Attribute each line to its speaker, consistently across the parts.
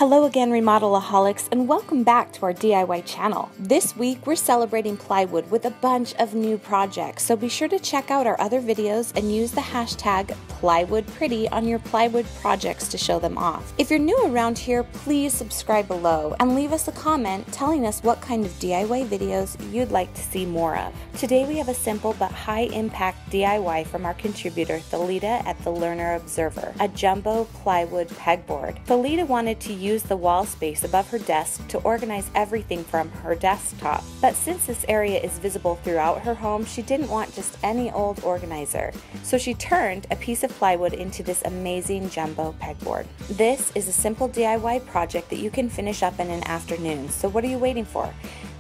Speaker 1: Hello again, Remodelaholics, and welcome back to our DIY channel. This week we're celebrating plywood with a bunch of new projects, so be sure to check out our other videos and use the hashtag #PlywoodPretty on your plywood projects to show them off. If you're new around here, please subscribe below and leave us a comment telling us what kind of DIY videos you'd like to see more of. Today we have a simple but high impact DIY from our contributor Thalita at the Learner Observer, a jumbo plywood pegboard. Thalita wanted to use the wall space above her desk to organize everything from her desktop. But since this area is visible throughout her home, she didn't want just any old organizer. So she turned a piece of plywood into this amazing jumbo pegboard. This is a simple DIY project that you can finish up in an afternoon. So what are you waiting for?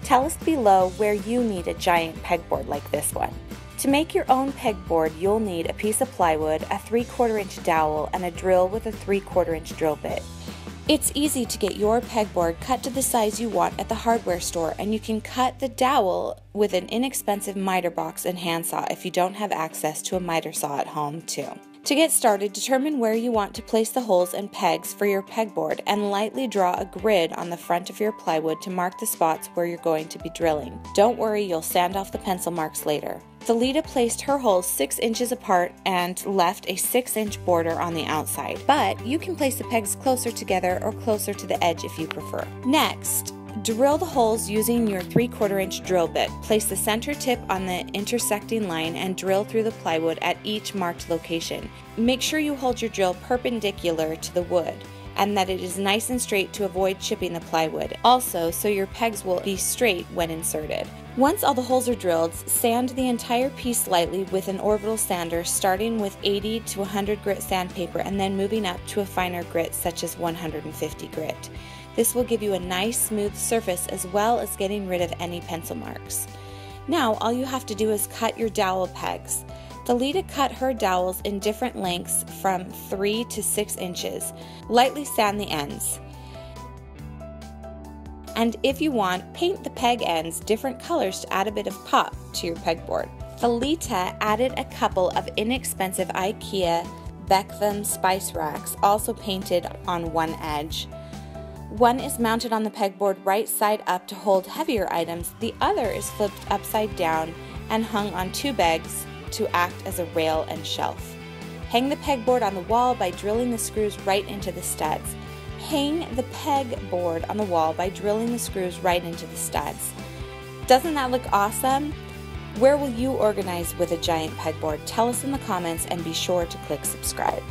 Speaker 1: Tell us below where you need a giant pegboard like this one. To make your own pegboard, you'll need a piece of plywood, a 3/4 inch dowel, and a drill with a 3/4 inch drill bit. It's easy to get your pegboard cut to the size you want at the hardware store, and you can cut the dowel with an inexpensive miter box and handsaw if you don't have access to a miter saw at home too. To get started, determine where you want to place the holes and pegs for your pegboard and lightly draw a grid on the front of your plywood to mark the spots where you're going to be drilling. Don't worry, you'll sand off the pencil marks later. Thalita placed her holes 6 inches apart and left a 6-inch border on the outside, but you can place the pegs closer together or closer to the edge if you prefer. Next, drill the holes using your 3/4 inch drill bit. Place the center tip on the intersecting line and drill through the plywood at each marked location. Make sure you hold your drill perpendicular to the wood and that it is nice and straight to avoid chipping the plywood. Also, so your pegs will be straight when inserted. Once all the holes are drilled, sand the entire piece lightly with an orbital sander, starting with 80 to 100 grit sandpaper and then moving up to a finer grit such as 150 grit. This will give you a nice smooth surface as well as getting rid of any pencil marks. Now all you have to do is cut your dowel pegs. Thalita cut her dowels in different lengths from 3 to 6 inches. Lightly sand the ends. And if you want, paint the peg ends different colors to add a bit of pop to your pegboard. Thalita added a couple of inexpensive IKEA Beckvam spice racks, also painted on one edge. One is mounted on the pegboard right side up to hold heavier items. The other is flipped upside down and hung on 2 pegs to act as a rail and shelf. Hang the pegboard on the wall by drilling the screws right into the studs. Hang the pegboard on the wall by drilling the screws right into the studs. Doesn't that look awesome? Where will you organize with a giant pegboard? Tell us in the comments and be sure to click subscribe.